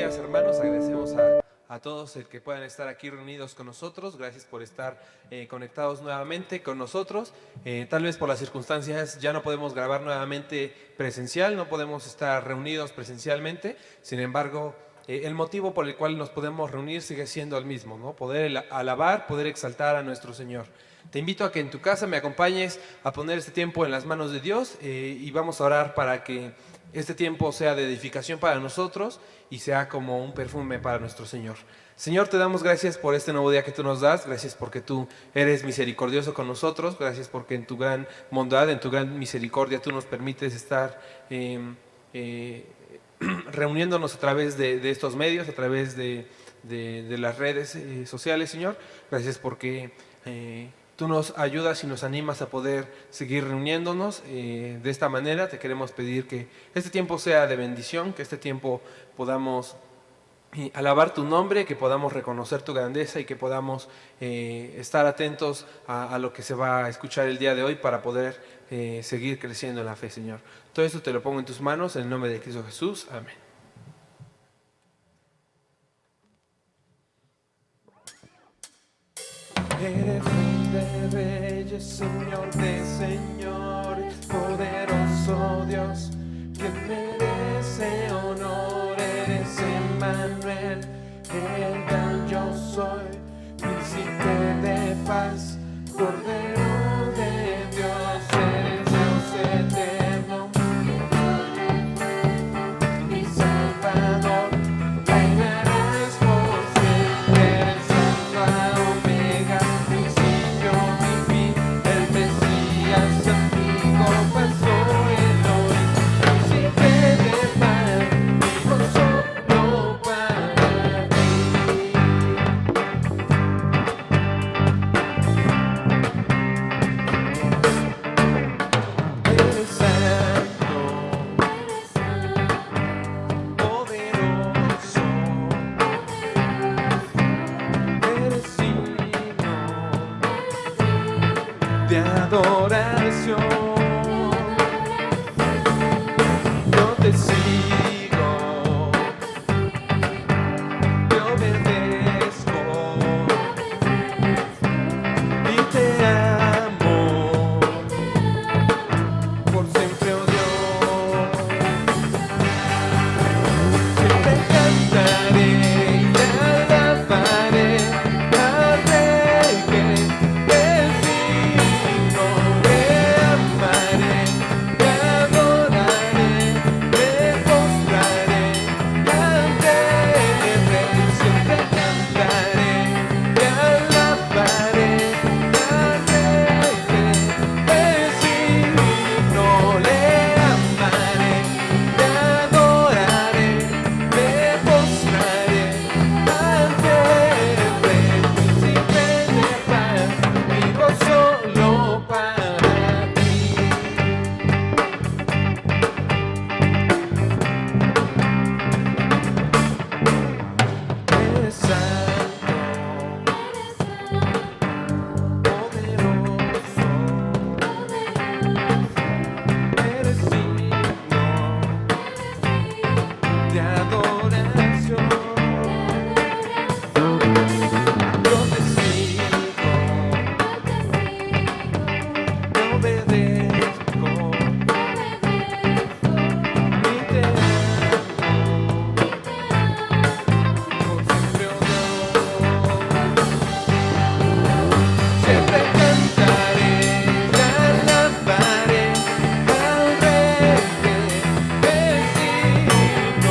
días, hermanos. Agradecemos a todos el que puedan estar aquí reunidos con nosotros. Gracias por estar conectados nuevamente con nosotros. Tal vez por las circunstancias ya no podemos grabar nuevamente presencial, no podemos estar reunidos presencialmente. Sin embargo, el motivo por el cual nos podemos reunir sigue siendo el mismo, ¿no? Poder alabar, poder exaltar a nuestro Señor. Te invito a que en tu casa me acompañes a poner este tiempo en las manos de Dios y vamos a orar para que este tiempo sea de edificación para nosotros y sea como un perfume para nuestro Señor. Señor, te damos gracias por este nuevo día que tú nos das. Gracias porque tú eres misericordioso con nosotros. Gracias porque en tu gran bondad, en tu gran misericordia, tú nos permites estar reuniéndonos a través de estos medios, a través de las redes sociales, Señor. Gracias porque tú nos ayudas y nos animas a poder seguir reuniéndonos de esta manera. Te queremos pedir que este tiempo sea de bendición, que este tiempo podamos alabar tu nombre, que podamos reconocer tu grandeza y que podamos estar atentos a lo que se va a escuchar el día de hoy para poder seguir creciendo en la fe, Señor. Todo esto te lo pongo en tus manos, en el nombre de Cristo Jesús. Amén. Eres Rey de reyes, Señor de señores, poderoso Dios, que merece honor. Eres Emmanuel, el gran yo soy, príncipe de paz, Cordero de Dios. Eres Dios eterno, mi Salvador, reinarás por siempre. Eres Alfa, Omega, principio y fin, el Mesías, antiguo pastor, Elohim, príncipe de paz, vivo solo para ti. Eres santo, poderoso, eres signo de adoración. Yo te sigo, te obedezco y te amo por siempre, oh Dios. Siempre cantaré y alabaré al Rey que es digno. Le amaré, le adoraré, me postraré ante el Rey. Siempre cantaré y alabaré al Rey que es digno. Le amaré, le adoraré, me postraré ante el Rey. Príncipe de paz, vivo solo para ti. Eres santo, poderoso, eres digno de adoración. Yo te sigo, te obedezco y te amo por siempre, oh Dios. Siempre cantaré y alabaré al Rey que es digno. Le amaré, le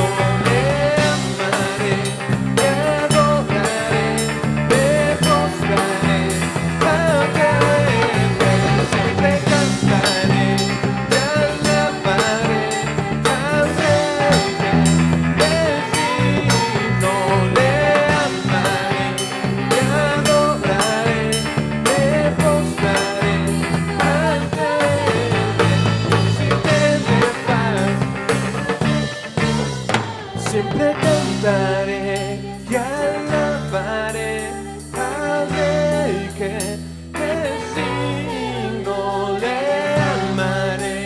adoraré, me postraré ante el Rey. Siempre cantaré y alabaré al Rey que es digno. Le amaré, le adoraré, me postraré ante el Príncipe de paz. Siempre cantaré y alabaré al Rey que es digno. Le amaré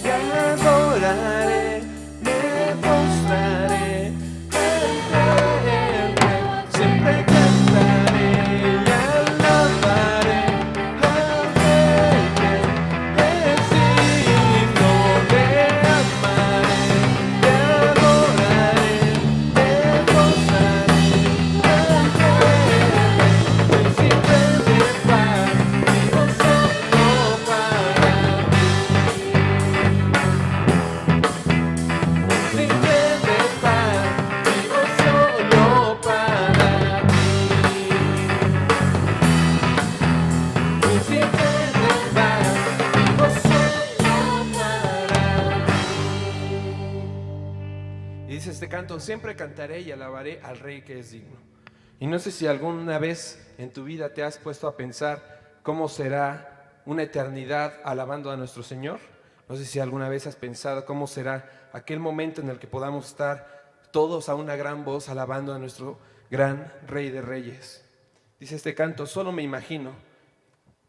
y adoraré, me postraré ante Dice este canto: siempre cantaré y alabaré al Rey que es digno. Y no sé si alguna vez en tu vida te has puesto a pensar cómo será una eternidad alabando a nuestro Señor. No sé si alguna vez has pensado cómo será aquel momento en el que podamos estar todos a una gran voz alabando a nuestro gran Rey de Reyes. Dice este canto: solo me imagino.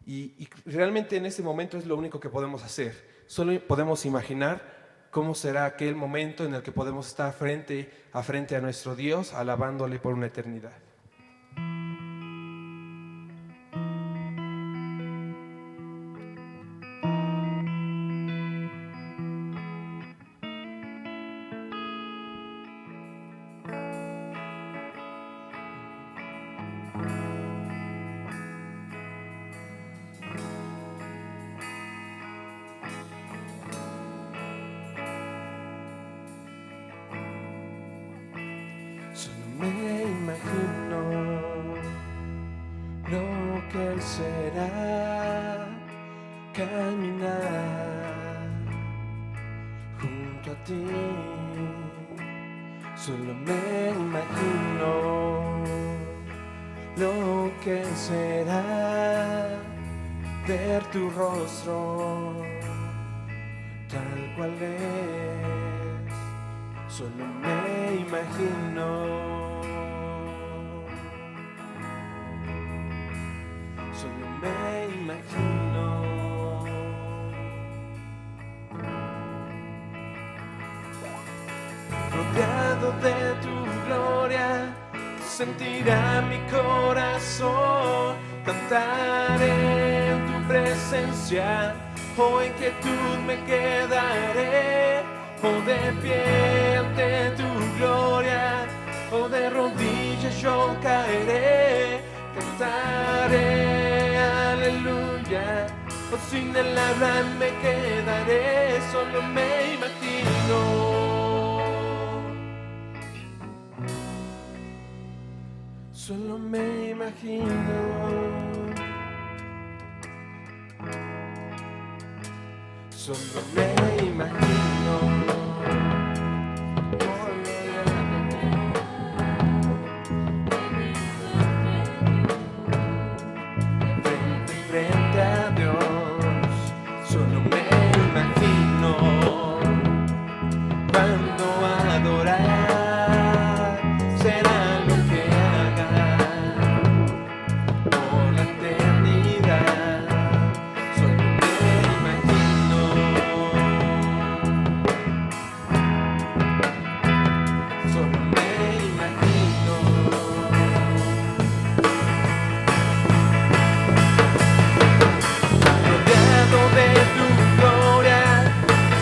Y realmente en ese momento es lo único que podemos hacer. Solo podemos imaginar cómo será aquel momento en el que podemos estar frente a nuestro Dios alabándole por una eternidad. Solo me imagino lo que será caminar junto a ti. Solo me imagino lo que será ver tu rostro tal cual es. Solo me imagino. Solo me imagino. Rodeado de tu gloria, sentirá mi corazón. Cantaré en tu presencia, oh, en quietud me quedaré. Oh, de pie ante tu gloria, oh, de rodillas yo caeré. Cantaré, aleluya, oh, sin el hablar me quedaré. Solo me imagino. Solo me imagino. Solo me imagino. Frente a Dios, solo me imagino cuando adorar será lo que haga por la eternidad. Solo me imagino. Solo me imagino. Rodeado de tu gloria,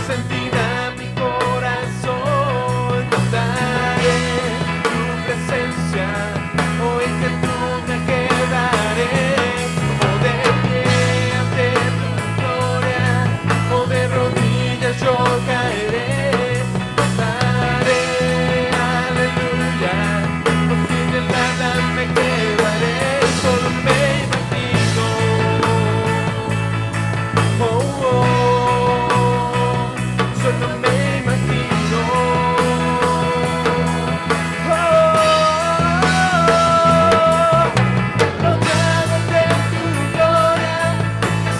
sentirá mi corazón. Cantaré tu presencia, oh, en que tú me quedaré. Oh, de pie ante tu gloria, oh, de rodillas yo caeré. Cantaré, aleluya, oh, sin de nada me quedaré. Solo me imagino. Oh, oh, solo me imagino. Rodeado de tu gloria,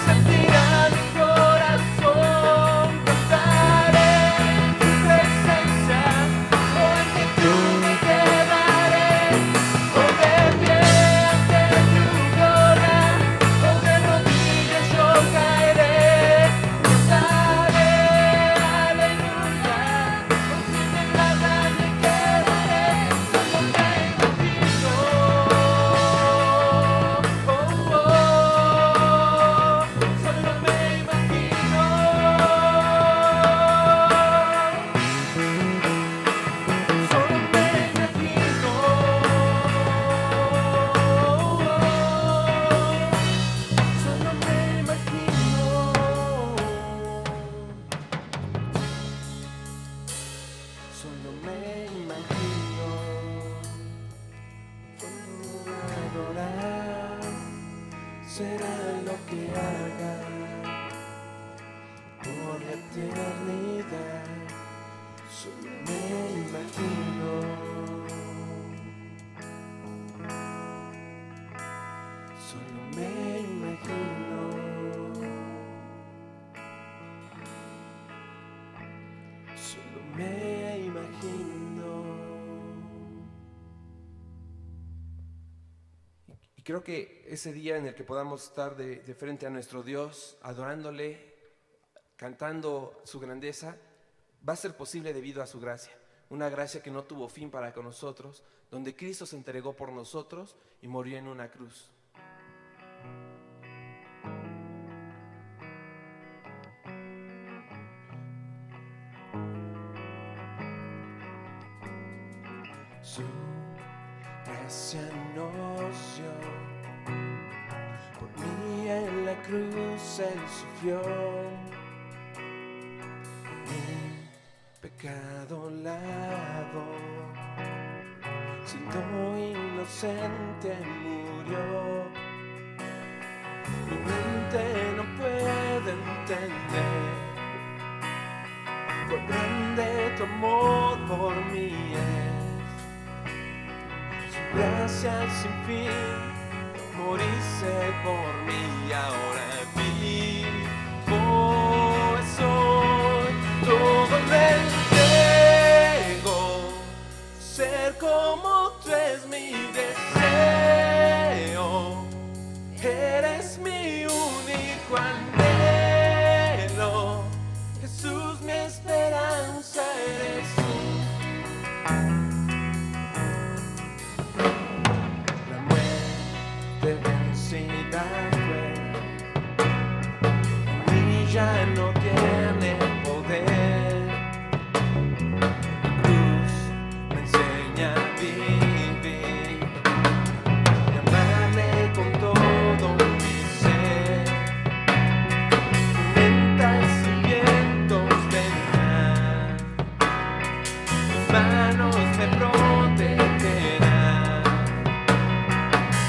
sentirá mi corazón. Cantaré tu presencia, oh, en que tú me quedaré. Oh, de pie ante tu gloria, oh, de rodillas yo caeré. Cantaré, aleluya, oh, sin de nada me quedaré. Solo me imagino. Oh, oh, solo me imagino. Solo me imagino. Solo me imagino. Solo me imagino. Cuando adorar será lo que haga por la eternidad. Solo me imagino. Solo me imagino. Solo me imagino. Y creo que ese día en el que podamos estar de frente a nuestro Dios, adorándole, cantando su grandeza, va a ser posible debido a su gracia. Una gracia que no tuvo fin para con nosotros, donde Cristo se entregó por nosotros y murió en una cruz. Su gracia nos dio, por mí en la cruz Él sufrió, mi pecado lavó, siendo inocente murió. Mi mente no puede entender cuán grande tu amor por mí es. Su gracia sin fin, moriste por mí y ahora vivo soy. Todo me entrego, ser como tú es mi deseo. Eres mi único anhelo, Jesús, mi esperanza eres tú. La muerte vencida fue, en mí ya no tiene poder. La cruz me enseña a vivir y amarle con todo mi ser. Tormentas y vientos vendrán, tus manos me protegerán.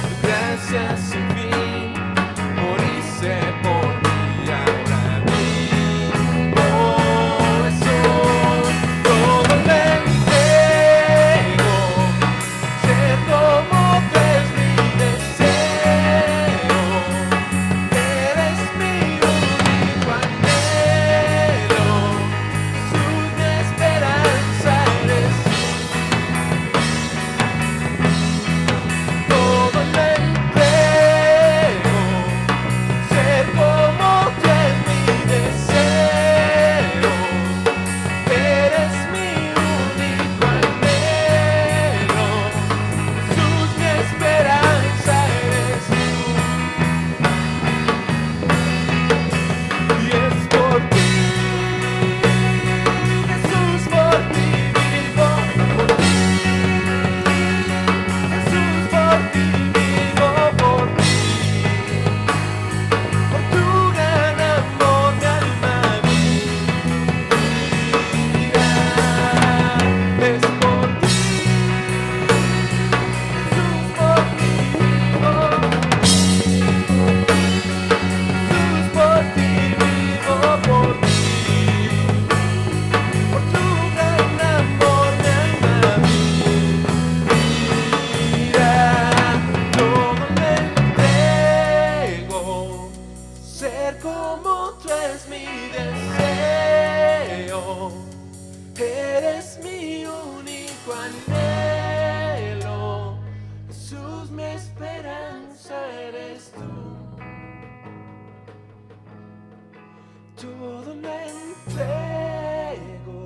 Tu gracia sin fin, moriste por mí y ahora vivo soy. Todo me entrego, ser como tú es mi deseo. Eres mi único anhelo, Jesús, mi esperanza eres tú. Todo me entrego, ser como tú es mi deseo. Eres mi único anhelo, Jesús, mi esperanza eres tú. Y es por ti, Jesús, por ti vivo, por ti, Jesús, por ti vivo, por ti, por tu gran amor mi alma vivirá. Es por ti, Jesús, por ti vivo, Jesús, por ti vivo, por ti, por tu gran amor mi alma vivirá. Todo me entrego, ser como tú es mi deseo. Eres mi único anhelo, Jesús, mi esperanza eres tú. Todo me entrego,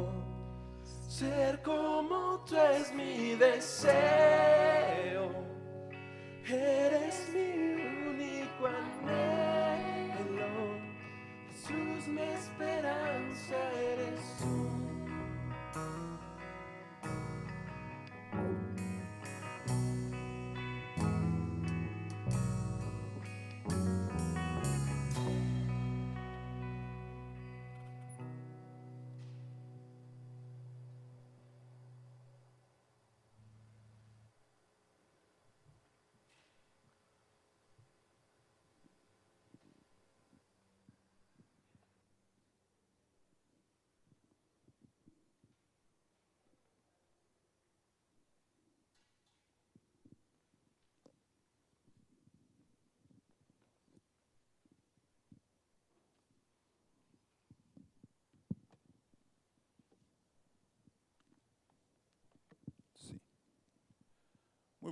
ser como tú es mi deseo. Eres mi único anhelo, Jesús, mi esperanza eres tú.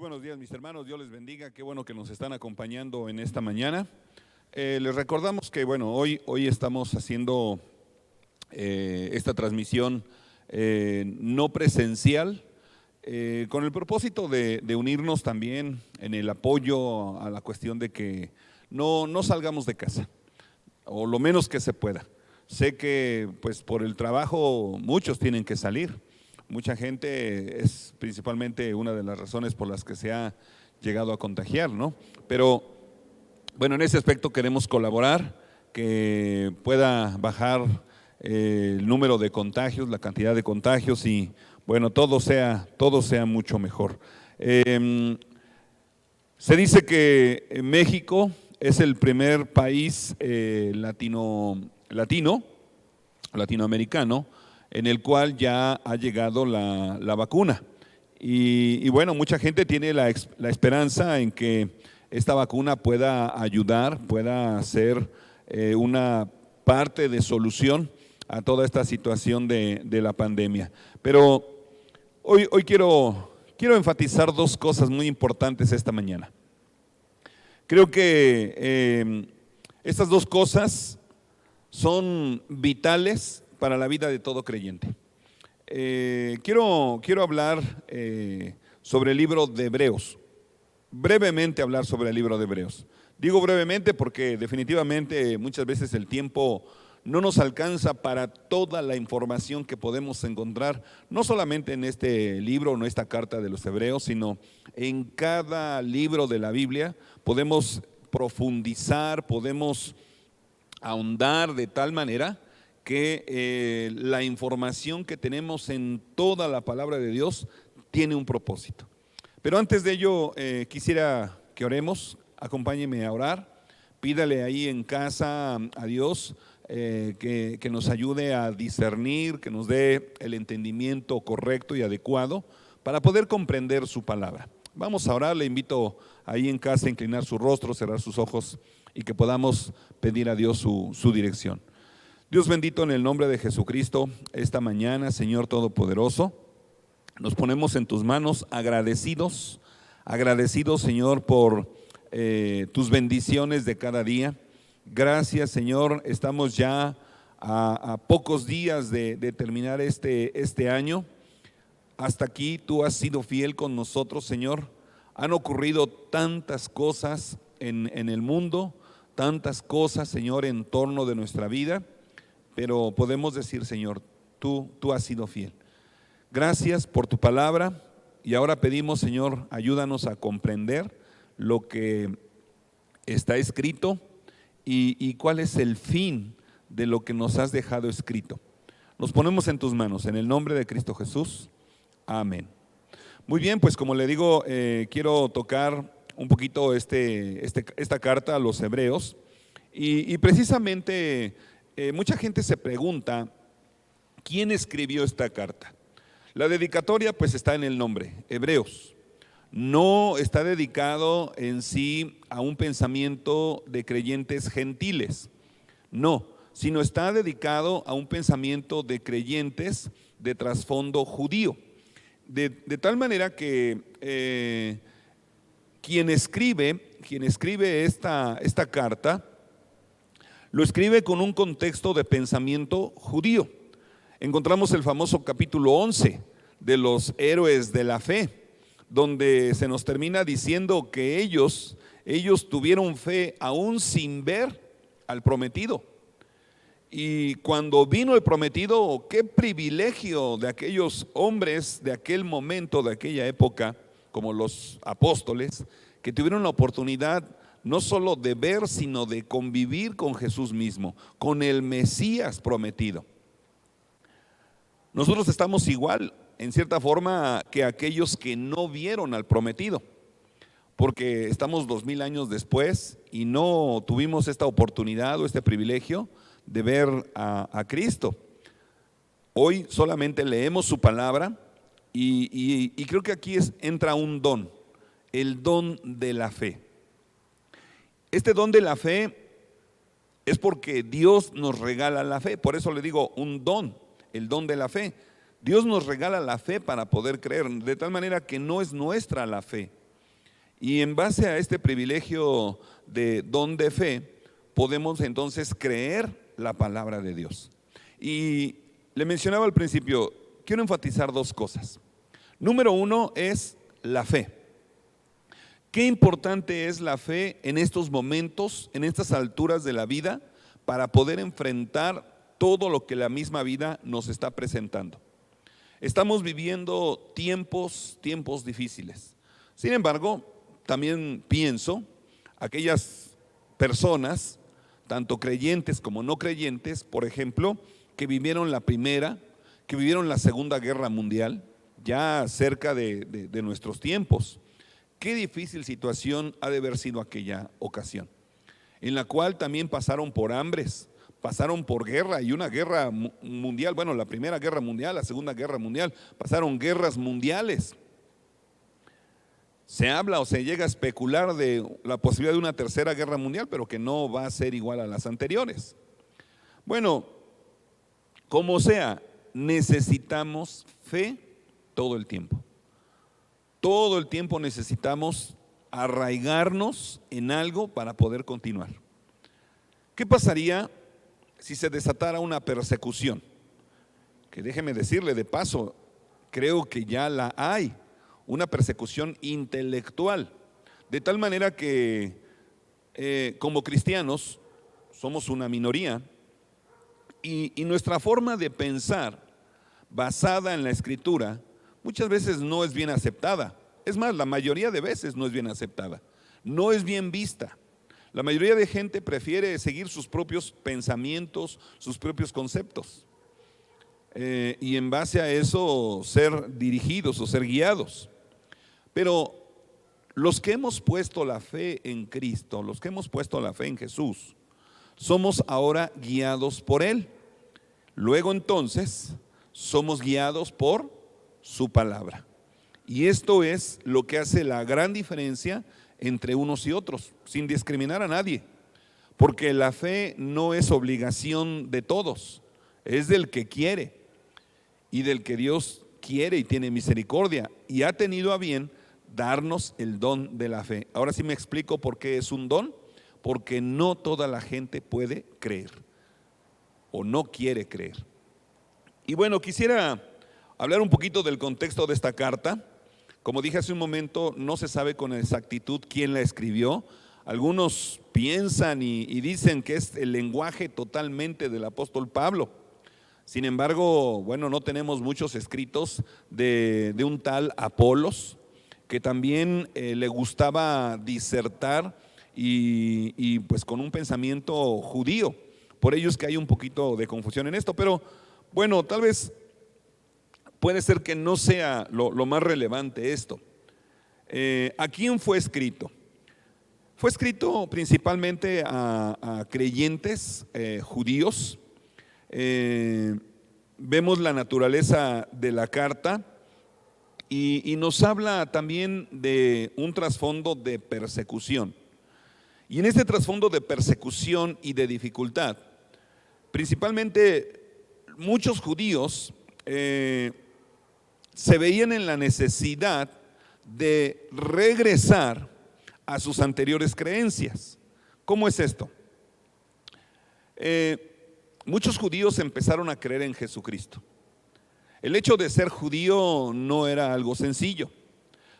buenos días, mis hermanos, Dios les bendiga, qué bueno que nos están acompañando en esta mañana. Les recordamos que hoy estamos haciendo esta transmisión no presencial, con el propósito de unirnos también en el apoyo a la cuestión de que no salgamos de casa, o lo menos que se pueda. Sé que pues por el trabajo muchos tienen que salir. Mucha gente es principalmente una de las razones por las que se ha llegado a contagiar, ¿no? Pero bueno, en ese aspecto queremos colaborar, que pueda bajar el número de contagios, la cantidad de contagios y bueno, todo sea mucho mejor. Se dice que México es el primer país latinoamericano en el cual ya ha llegado la vacuna. Y bueno, mucha gente tiene la esperanza en que esta vacuna pueda ayudar, pueda ser una parte de solución a toda esta situación de la pandemia. Pero hoy quiero enfatizar dos cosas muy importantes esta mañana. Creo que estas dos cosas son vitales para la vida de todo creyente. Quiero hablar sobre el libro de Hebreos, brevemente hablar sobre el libro de Hebreos. Digo brevemente porque definitivamente muchas veces el tiempo no nos alcanza para toda la información que podemos encontrar, no solamente en este libro, no esta carta de los Hebreos, sino en cada libro de la Biblia. Podemos profundizar, podemos ahondar de tal manera que la información que tenemos en toda la palabra de Dios tiene un propósito. Pero antes de ello quisiera que oremos. Acompáñeme a orar, pídale ahí en casa a Dios que nos ayude a discernir, que nos dé el entendimiento correcto y adecuado para poder comprender su palabra. Vamos a orar, le invito ahí en casa a inclinar su rostro, cerrar sus ojos y que podamos pedir a Dios su dirección. Dios bendito, en el nombre de Jesucristo, esta mañana, Señor Todopoderoso, nos ponemos en tus manos agradecidos, Señor, por tus bendiciones de cada día. Gracias, Señor, estamos ya a pocos días de terminar este año. Hasta aquí tú has sido fiel con nosotros, Señor. Han ocurrido tantas cosas en el mundo, tantas cosas, Señor, en torno de nuestra vida, pero podemos decir, Señor, tú has sido fiel. Gracias por tu palabra y ahora pedimos, Señor, ayúdanos a comprender lo que está escrito y cuál es el fin de lo que nos has dejado escrito. Nos ponemos en tus manos, en el nombre de Cristo Jesús. Amén. Muy bien, pues como le digo, quiero tocar un poquito esta carta a los Hebreos y precisamente mucha gente se pregunta ¿quién escribió esta carta? La dedicatoria pues está en el nombre, Hebreos. No está dedicado en sí a un pensamiento de creyentes gentiles, no, sino está dedicado a un pensamiento de creyentes de trasfondo judío. De tal manera que quien escribe esta carta, lo escribe con un contexto de pensamiento judío. Encontramos el famoso capítulo 11 de los héroes de la fe, donde se nos termina diciendo que ellos tuvieron fe aún sin ver al prometido. Y cuando vino el prometido, qué privilegio de aquellos hombres de aquel momento, de aquella época, como los apóstoles, que tuvieron la oportunidad no solo de ver, sino de convivir con Jesús mismo, con el Mesías prometido. Nosotros estamos igual, en cierta forma, que aquellos que no vieron al prometido, porque estamos 2000 años después y no tuvimos esta oportunidad o este privilegio de ver a Cristo. Hoy solamente leemos su palabra y creo que aquí entra un don, el don de la fe. Este don de la fe es porque Dios nos regala la fe, por eso le digo un don, el don de la fe. Dios nos regala la fe para poder creer, de tal manera que no es nuestra la fe, Y en base a este privilegio de don de fe, podemos entonces creer la palabra de Dios. Y le mencionaba al principio, quiero enfatizar dos cosas. Número uno es la fe. Qué importante es la fe en estos momentos, en estas alturas de la vida, para poder enfrentar todo lo que la misma vida nos está presentando. Estamos viviendo tiempos difíciles. Sin embargo, también pienso, aquellas personas, tanto creyentes como no creyentes, por ejemplo, que vivieron la primera, que vivieron la Segunda Guerra Mundial, ya cerca de nuestros tiempos. Qué difícil situación ha de haber sido aquella ocasión, en la cual también pasaron por hambres, pasaron por guerra, y una guerra mundial, bueno, la Primera Guerra Mundial, la Segunda Guerra Mundial, pasaron guerras mundiales. Se habla o se llega a especular de la posibilidad de una tercera guerra mundial, pero que no va a ser igual a las anteriores. Bueno, como sea, necesitamos fe todo el tiempo. Todo el tiempo necesitamos arraigarnos en algo para poder continuar. ¿Qué pasaría si se desatara una persecución? Que déjeme decirle de paso, creo que ya la hay, una persecución intelectual, de tal manera que como cristianos somos una minoría y nuestra forma de pensar basada en la Escritura muchas veces no es bien aceptada. Es más, la mayoría de veces no es bien aceptada, no es bien vista. La mayoría de gente prefiere seguir sus propios pensamientos, sus propios conceptos, y en base a eso ser dirigidos o ser guiados. Pero los que hemos puesto la fe en Cristo, los que hemos puesto la fe en Jesús, somos ahora guiados por Él. Luego entonces somos guiados por su palabra. Y esto es lo que hace la gran diferencia entre unos y otros, sin discriminar a nadie, porque la fe no es obligación de todos, es del que quiere y del que Dios quiere y tiene misericordia y ha tenido a bien darnos el don de la fe. Ahora sí me explico por qué es un don, porque no toda la gente puede creer o no quiere creer. Y bueno, quisiera hablar un poquito del contexto de esta carta. Como dije hace un momento, no se sabe con exactitud quién la escribió. Algunos piensan y dicen que es el lenguaje totalmente del apóstol Pablo. Sin embargo, bueno, no tenemos muchos escritos de un tal Apolos, que también le gustaba disertar y pues con un pensamiento judío. Por ello es que hay un poquito de confusión en esto, pero bueno, tal vez puede ser que no sea lo más relevante esto. ¿A quién fue escrito? Fue escrito principalmente a creyentes judíos. Vemos la naturaleza de la carta y nos habla también de un trasfondo de persecución. Y en este trasfondo de persecución y de dificultad, principalmente muchos judíos se veían en la necesidad de regresar a sus anteriores creencias. ¿Cómo es esto? Muchos judíos empezaron a creer en Jesucristo. El hecho de ser judío no era algo sencillo,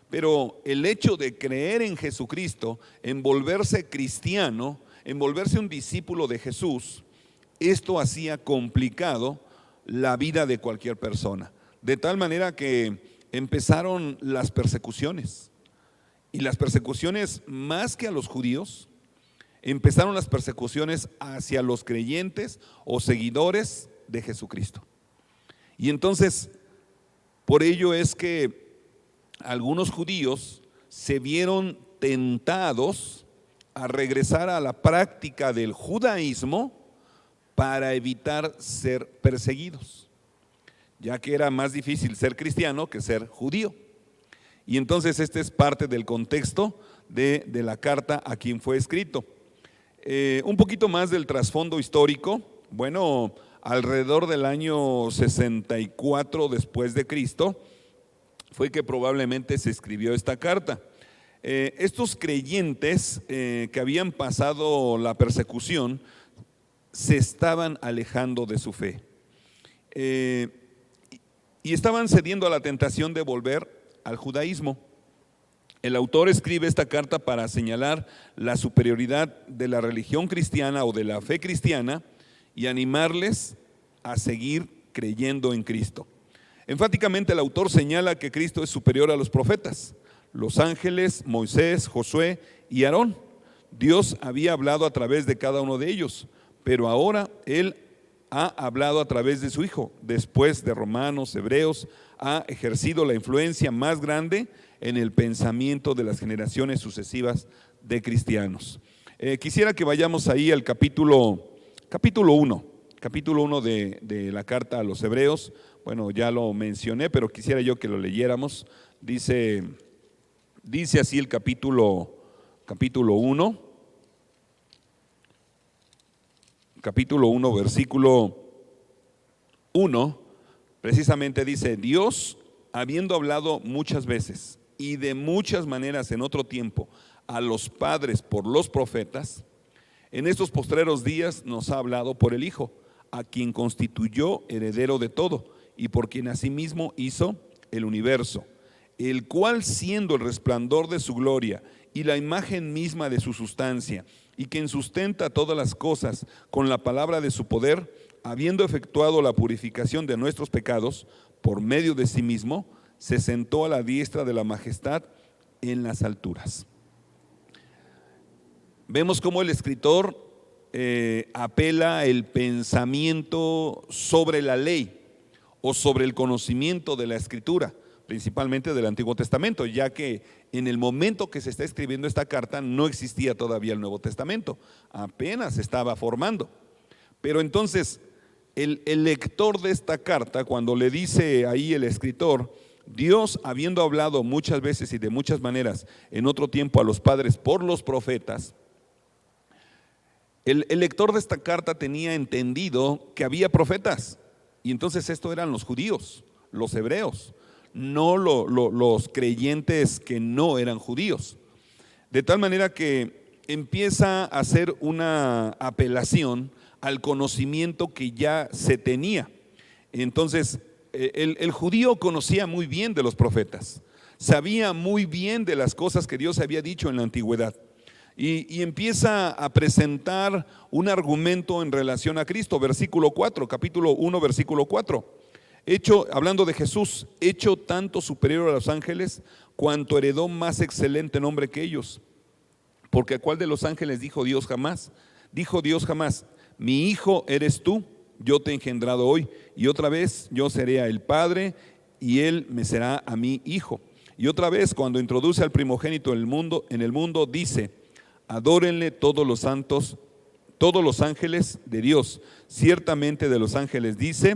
pero el hecho de creer en Jesucristo, en volverse cristiano, en volverse un discípulo de Jesús, esto hacía complicado la vida de cualquier persona. De tal manera que empezaron las persecuciones. Y las persecuciones, más que a los judíos, empezaron las persecuciones hacia los creyentes o seguidores de Jesucristo. Y entonces, por ello es que algunos judíos se vieron tentados a regresar a la práctica del judaísmo para evitar ser perseguidos, ya que era más difícil ser cristiano que ser judío. Y entonces este es parte del contexto de la carta a quien fue escrito. Un poquito más del trasfondo histórico. Bueno, alrededor del año 64 después de Cristo fue que probablemente se escribió esta carta. Estos creyentes que habían pasado la persecución se estaban alejando de su fe y estaban cediendo a la tentación de volver al judaísmo. El autor escribe esta carta para señalar la superioridad de la religión cristiana o de la fe cristiana y animarles a seguir creyendo en Cristo. Enfáticamente el autor señala que Cristo es superior a los profetas, los ángeles, Moisés, Josué y Aarón. Dios había hablado a través de cada uno de ellos, pero ahora Él ha hablado a través de su Hijo. Después de Romanos, Hebreos, ha ejercido la influencia más grande en el pensamiento de las generaciones sucesivas de cristianos. Quisiera que vayamos ahí al capítulo 1 de la carta a los Hebreos. Bueno, ya lo mencioné, pero quisiera yo que lo leyéramos. Dice así el capítulo 1, versículo 1, precisamente dice: Dios, habiendo hablado muchas veces y de muchas maneras en otro tiempo a los padres por los profetas, en estos postreros días nos ha hablado por el Hijo, a quien constituyó heredero de todo y por quien asimismo hizo el universo, el cual, siendo el resplandor de su gloria y la imagen misma de su sustancia, y quien sustenta todas las cosas con la palabra de su poder, habiendo efectuado la purificación de nuestros pecados por medio de sí mismo, se sentó a la diestra de la majestad en las alturas. Vemos cómo el escritor apela el pensamiento sobre la ley o sobre el conocimiento de la Escritura, principalmente del Antiguo Testamento, ya que en el momento que se está escribiendo esta carta no existía todavía el Nuevo Testamento, apenas se estaba formando. Pero entonces el lector de esta carta, cuando le dice ahí el escritor: Dios, habiendo hablado muchas veces y de muchas maneras en otro tiempo a los padres por los profetas, el lector de esta carta tenía entendido que había profetas, y entonces esto eran los judíos, los hebreos, no los creyentes que no eran judíos. De tal manera que empieza a hacer una apelación al conocimiento que ya se tenía. Entonces el judío conocía muy bien de los profetas, sabía muy bien de las cosas que Dios había dicho en la antigüedad, y empieza a presentar un argumento en relación a Cristo. Versículo 4, capítulo 1, versículo 4. Hablando de Jesús, hecho tanto superior a los ángeles, cuanto heredó más excelente nombre que ellos. Porque ¿a cuál de los ángeles dijo Dios jamás? Dijo Dios jamás: mi hijo eres tú, yo te he engendrado hoy, y otra vez yo seré a el Padre, y él me será a mí hijo. Y otra vez, cuando introduce al primogénito en el mundo, dice: adórenle todos los santos, todos los ángeles de Dios. Ciertamente de los ángeles dice: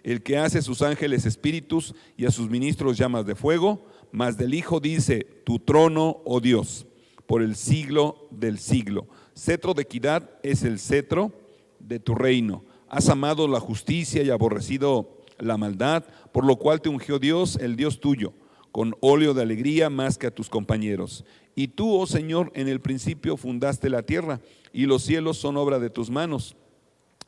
el que hace sus ángeles espíritus y a sus ministros llamas de fuego. Mas del Hijo dice: tu trono, oh Dios, por el siglo del siglo. Cetro de equidad es el cetro de tu reino. Has amado la justicia y aborrecido la maldad, por lo cual te ungió Dios, el Dios tuyo, con óleo de alegría más que a tus compañeros. Y tú, oh Señor, en el principio fundaste la tierra, y los cielos son obra de tus manos.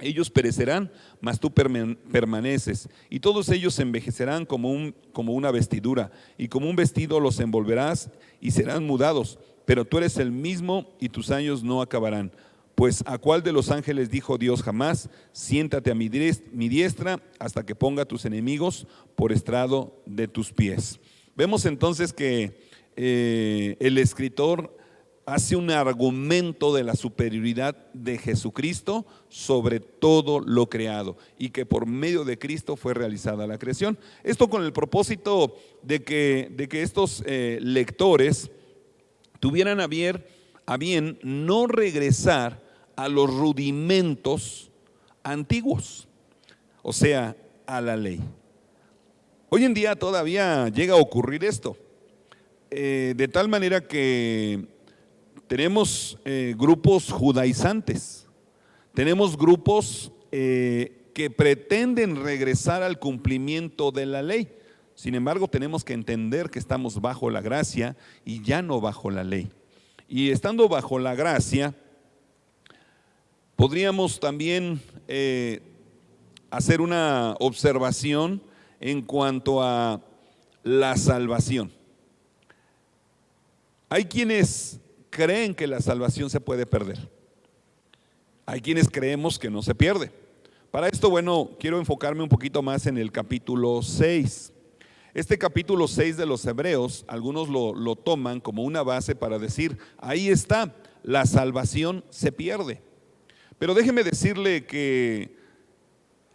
Ellos perecerán, mas tú permaneces, y todos ellos envejecerán como una vestidura, y como un vestido los envolverás y serán mudados, pero tú eres el mismo y tus años no acabarán. Pues ¿a cuál de los ángeles dijo Dios jamás: siéntate a mi diestra hasta que ponga a tus enemigos por estrado de tus pies? Vemos entonces que el escritor hace un argumento de la superioridad de Jesucristo sobre todo lo creado, y que por medio de Cristo fue realizada la creación. Esto con el propósito de que estos lectores tuvieran a bien no regresar a los rudimentos antiguos, o sea, a la ley. Hoy en día todavía llega a ocurrir esto, de tal manera que tenemos grupos judaizantes, tenemos grupos que pretenden regresar al cumplimiento de la ley. Sin embargo, tenemos que entender que estamos bajo la gracia y ya no bajo la ley. Y estando bajo la gracia, podríamos también hacer una observación en cuanto a la salvación. Hay quienes creen que la salvación se puede perder. Hay quienes creemos que no se pierde. Para esto, bueno, quiero enfocarme un poquito más en el capítulo 6. Este capítulo 6 de los Hebreos, algunos lo toman como una base para decir, ahí está, la salvación se pierde. Pero déjeme decirle que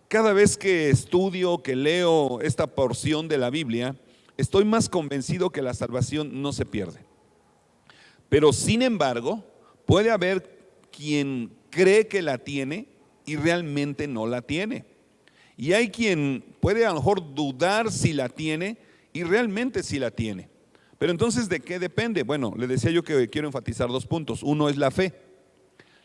cada vez que estudio, que leo esta porción de la Biblia, estoy más convencido que la salvación no se pierde. Pero sin embargo, puede haber quien cree que la tiene y realmente no la tiene. Y hay quien puede a lo mejor dudar si la tiene y realmente si la tiene. Pero entonces, ¿de qué depende? Bueno, le decía yo que quiero enfatizar 2 puntos. Uno es la fe.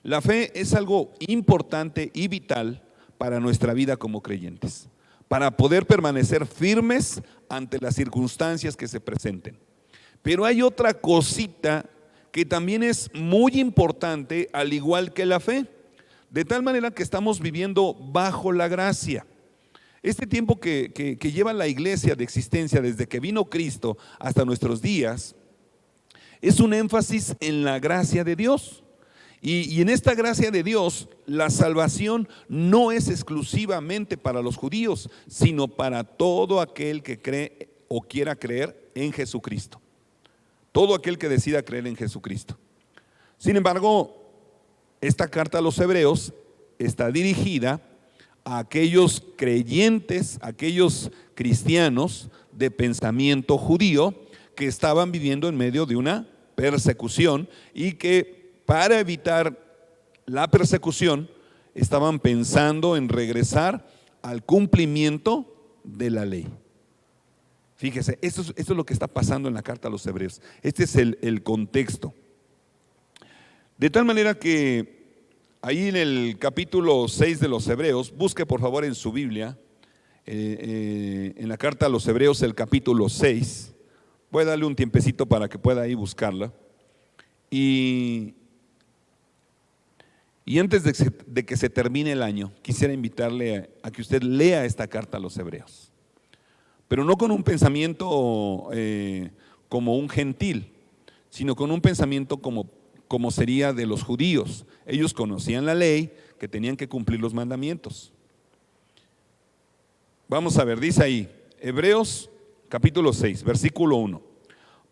La fe es algo importante y vital para nuestra vida como creyentes, para poder permanecer firmes ante las circunstancias que se presenten. Pero hay otra cosita que también es muy importante, al igual que la fe, de tal manera que estamos viviendo bajo la gracia. Este tiempo que lleva la iglesia de existencia desde que vino Cristo hasta nuestros días, es un énfasis en la gracia de Dios. Y en esta gracia de Dios, la salvación no es exclusivamente para los judíos, sino para todo aquel que cree o quiera creer en Jesucristo. Todo aquel que decida creer en Jesucristo. Sin embargo, esta carta a los Hebreos está dirigida a aquellos creyentes, aquellos cristianos de pensamiento judío que estaban viviendo en medio de una persecución y que para evitar la persecución estaban pensando en regresar al cumplimiento de la ley. Fíjese, esto es lo que está pasando en la carta a los Hebreos. Este es el contexto. De tal manera que ahí en el capítulo 6 de los Hebreos, busque por favor en su Biblia, en la carta a los Hebreos, el capítulo 6. Voy a darle un tiempecito para que pueda ahí buscarla. Y antes de que se termine el año, quisiera invitarle a que usted lea esta carta a los Hebreos. Pero no con un pensamiento como un gentil, sino con un pensamiento como sería de los judíos. Ellos conocían la ley, que tenían que cumplir los mandamientos. Vamos a ver, dice ahí, Hebreos capítulo 6, versículo 1.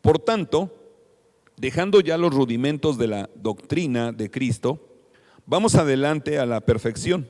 Por tanto, dejando ya los rudimentos de la doctrina de Cristo, vamos adelante a la perfección,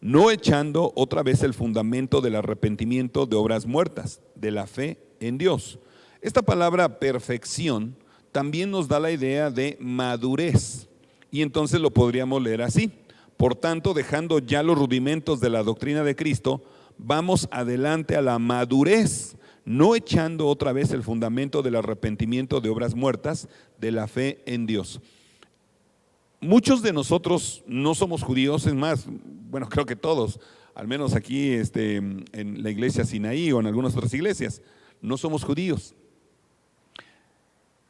no echando otra vez el fundamento del arrepentimiento de obras muertas, de la fe en Dios. Esta palabra perfección también nos da la idea de madurez, y entonces lo podríamos leer así. Por tanto, dejando ya los rudimentos de la doctrina de Cristo, vamos adelante a la madurez, no echando otra vez el fundamento del arrepentimiento de obras muertas, de la fe en Dios. Muchos de nosotros no somos judíos, es más, bueno, creo que todos, al menos aquí en la iglesia Sinaí o en algunas otras iglesias, no somos judíos.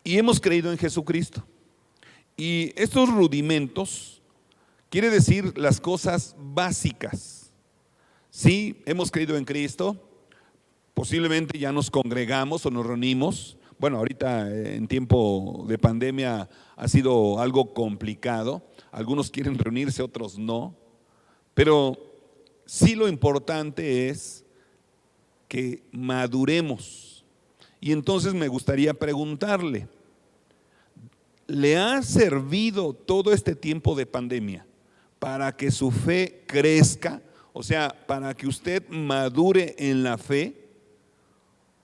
Y hemos creído en Jesucristo. Y estos rudimentos quiere decir las cosas básicas. Sí, hemos creído en Cristo, posiblemente ya nos congregamos o nos reunimos. Bueno, ahorita en tiempo de pandemia ha sido algo complicado. Algunos quieren reunirse, otros no. Pero sí lo importante es que maduremos. Y entonces me gustaría preguntarle, ¿le ha servido todo este tiempo de pandemia para que su fe crezca? O sea, para que usted madure en la fe.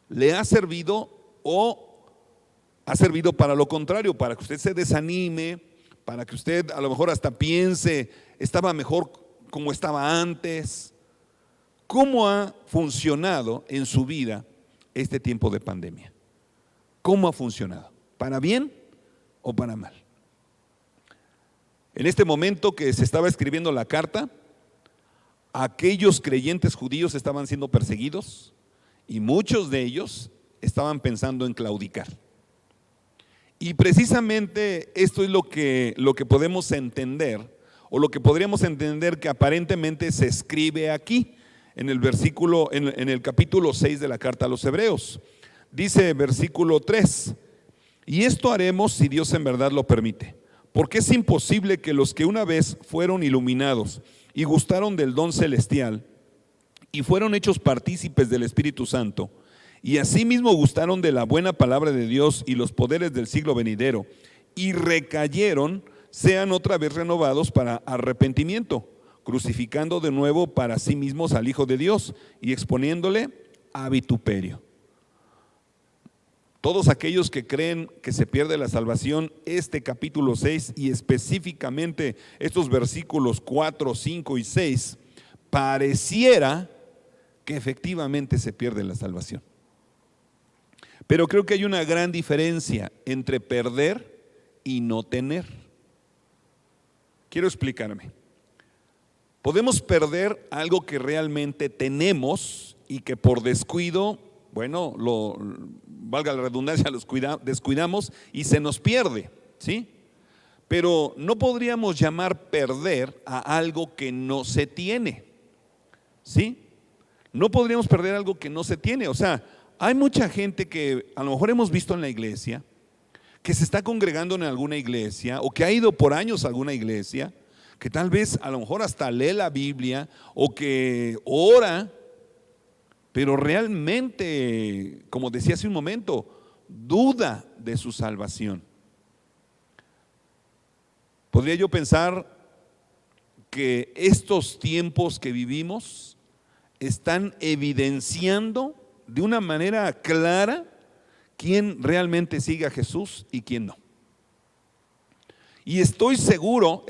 ¿Le ha servido o ha servido para lo contrario? Para que usted se desanime, para que usted a lo mejor hasta piense, estaba mejor como estaba antes. ¿Cómo ha funcionado en su vida este tiempo de pandemia? ¿Cómo ha funcionado? ¿Para bien o para mal? En este momento que se estaba escribiendo la carta, aquellos creyentes judíos estaban siendo perseguidos Y muchos de ellos estaban pensando en claudicar. Y precisamente esto es lo que podemos entender, o lo que podríamos entender que aparentemente se escribe aquí, en el capítulo 6 de la carta a los Hebreos. Dice versículo 3: y esto haremos si Dios en verdad lo permite, porque es imposible que los que una vez fueron iluminados y gustaron del don celestial y fueron hechos partícipes del Espíritu Santo, y asimismo gustaron de la buena palabra de Dios y los poderes del siglo venidero, y recayeron, sean otra vez renovados para arrepentimiento, crucificando de nuevo para sí mismos al Hijo de Dios y exponiéndole a vituperio. Todos aquellos que creen que se pierde la salvación, este capítulo 6 y específicamente estos versículos 4, 5 y 6, pareciera que efectivamente se pierde la salvación. Pero creo que hay una gran diferencia entre perder y no tener. Quiero explicarme. Podemos perder algo que realmente tenemos y que por descuido, bueno, valga la redundancia, descuidamos y se nos pierde, ¿sí? Pero no podríamos llamar perder a algo que no se tiene, ¿sí? No podríamos perder algo que no se tiene. O sea, hay mucha gente que a lo mejor hemos visto en la iglesia, que se está congregando en alguna iglesia o que ha ido por años a alguna iglesia, que tal vez a lo mejor hasta lee la Biblia o que ora, pero realmente, como decía hace un momento, duda de su salvación. Podría yo pensar que estos tiempos que vivimos están evidenciando de una manera clara quién realmente sigue a Jesús y quién no. Y estoy seguro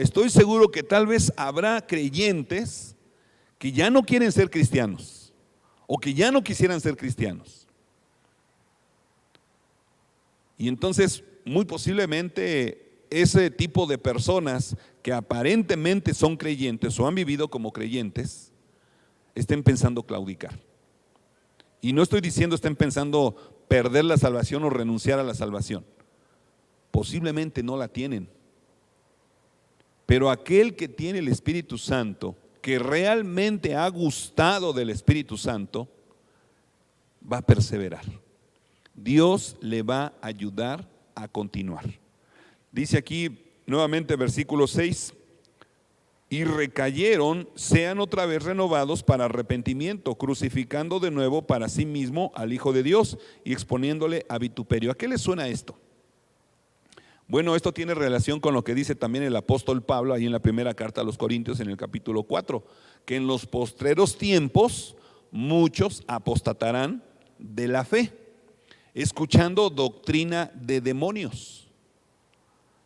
que tal vez habrá creyentes que ya no quieren ser cristianos o que ya no quisieran ser cristianos. Y entonces, muy posiblemente ese tipo de personas que aparentemente son creyentes o han vivido como creyentes, estén pensando claudicar. Y no estoy diciendo estén pensando perder la salvación o renunciar a la salvación. Posiblemente no la tienen. Pero aquel que tiene el Espíritu Santo, que realmente ha gustado del Espíritu Santo, va a perseverar. Dios le va a ayudar a continuar. Dice aquí nuevamente versículo 6: y recayeron, sean otra vez renovados para arrepentimiento, crucificando de nuevo para sí mismo al Hijo de Dios y exponiéndole a vituperio. ¿A qué le suena esto? Bueno, esto tiene relación con lo que dice también el apóstol Pablo ahí en la primera carta a los Corintios en el capítulo 4, que en los postreros tiempos muchos apostatarán de la fe, escuchando doctrina de demonios,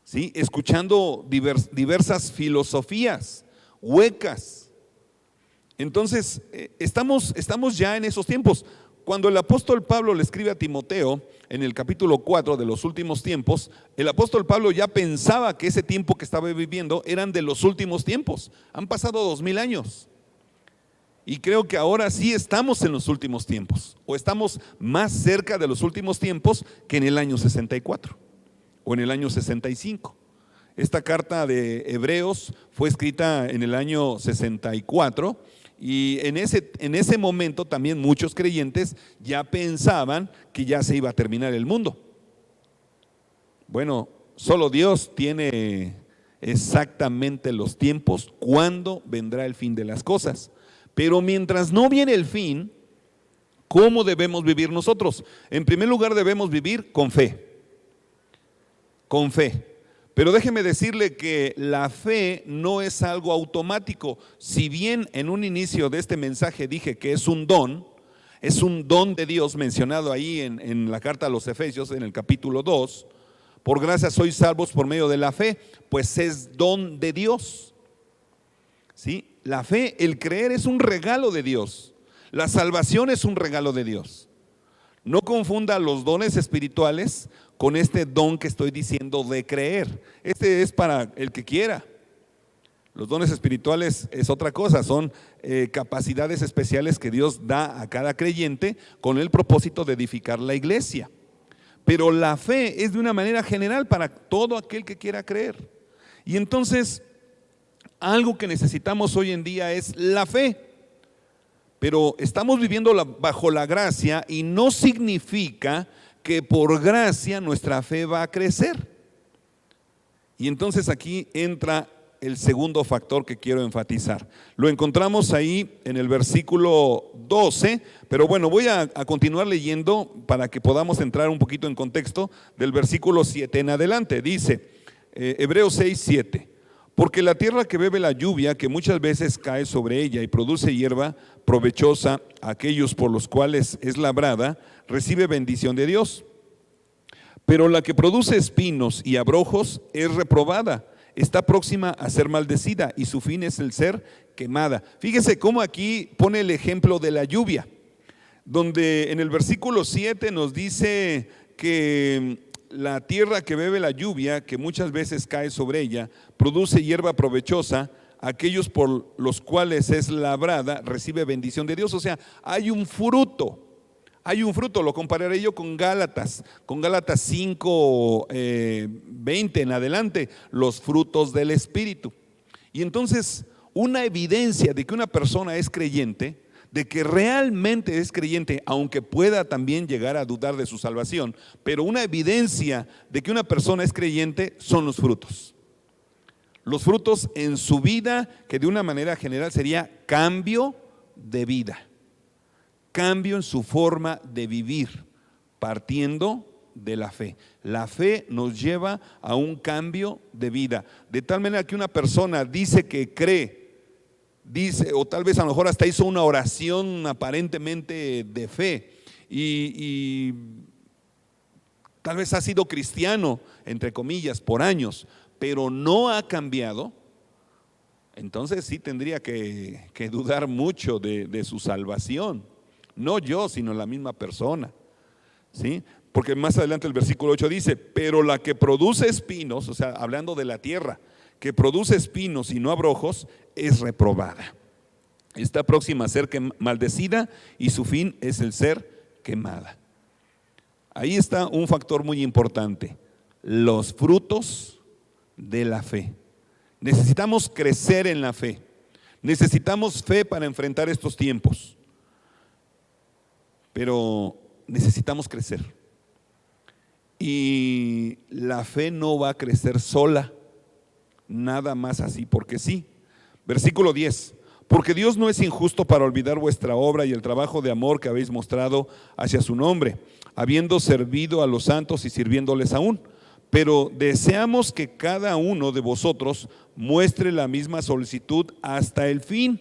¿sí? Escuchando diversas filosofías huecas. Entonces, estamos ya en esos tiempos. Cuando el apóstol Pablo le escribe a Timoteo en el capítulo 4 de los últimos tiempos, el apóstol Pablo ya pensaba que ese tiempo que estaba viviendo eran de los últimos tiempos. Han pasado 2000 años. Y creo que ahora sí estamos en los últimos tiempos, o estamos más cerca de los últimos tiempos que en el año 64 o en el año 65. Esta carta de Hebreos fue escrita en el año 64 y en ese momento también muchos creyentes ya pensaban que ya se iba a terminar el mundo. Bueno, solo Dios tiene exactamente los tiempos, cuándo vendrá el fin de las cosas. Pero mientras no viene el fin, ¿cómo debemos vivir nosotros? En primer lugar, debemos vivir con fe. Con fe. Pero déjeme decirle que la fe no es algo automático. Si bien en un inicio de este mensaje dije que es un don de Dios mencionado ahí en la carta a los Efesios, en el capítulo 2, por gracia sois salvos por medio de la fe, pues es don de Dios. ¿Sí? La fe, el creer es un regalo de Dios. La salvación es un regalo de Dios. No confunda los dones espirituales con este don que estoy diciendo de creer. Este es para el que quiera. Los dones espirituales es otra cosa, son capacidades especiales que Dios da a cada creyente con el propósito de edificar la iglesia. Pero la fe es de una manera general para todo aquel que quiera creer. Y entonces, algo que necesitamos hoy en día es la fe. Pero estamos viviendo bajo la gracia y no significa que por gracia nuestra fe va a crecer. Y entonces aquí entra el segundo factor que quiero enfatizar. Lo encontramos ahí en el versículo 12, pero bueno, voy a continuar leyendo para que podamos entrar un poquito en contexto del versículo 7 en adelante. Dice, Hebreos 6, 7. Porque la tierra que bebe la lluvia, que muchas veces cae sobre ella y produce hierba provechosa a aquellos por los cuales es labrada, recibe bendición de Dios. Pero la que produce espinos y abrojos es reprobada, está próxima a ser maldecida y su fin es el ser quemada. Fíjese cómo aquí pone el ejemplo de la lluvia, donde en el versículo 7 nos dice que la tierra que bebe la lluvia, que muchas veces cae sobre ella, produce hierba provechosa, aquellos por los cuales es labrada, recibe bendición de Dios. O sea, hay un fruto, lo compararé yo con Gálatas 5, 20 en adelante, los frutos del Espíritu. Y entonces, una evidencia de que una persona es creyente, de que realmente es creyente, aunque pueda también llegar a dudar de su salvación, pero una evidencia de que una persona es creyente son los frutos. Los frutos en su vida, que de una manera general sería cambio de vida, cambio en su forma de vivir, partiendo de la fe. La fe nos lleva a un cambio de vida, de tal manera que una persona dice que cree, dice, o tal vez a lo mejor hasta hizo una oración aparentemente de fe y tal vez ha sido cristiano, entre comillas, por años, pero no ha cambiado, entonces sí tendría que dudar mucho de su salvación. No yo, sino la misma persona, ¿sí? Porque más adelante el versículo 8 dice, pero la que produce espinos, o sea, hablando de la tierra, que produce espinos y no abrojos, es reprobada. Está próxima a ser maldecida y su fin es el ser quemada. Ahí está un factor muy importante, los frutos de la fe. Necesitamos crecer en la fe, necesitamos fe para enfrentar estos tiempos, pero necesitamos crecer. Y la fe no va a crecer sola, nada más así porque sí. Versículo 10, porque Dios no es injusto para olvidar vuestra obra y el trabajo de amor que habéis mostrado hacia su nombre, habiendo servido a los santos y sirviéndoles aún. Pero deseamos que cada uno de vosotros muestre la misma solicitud hasta el fin,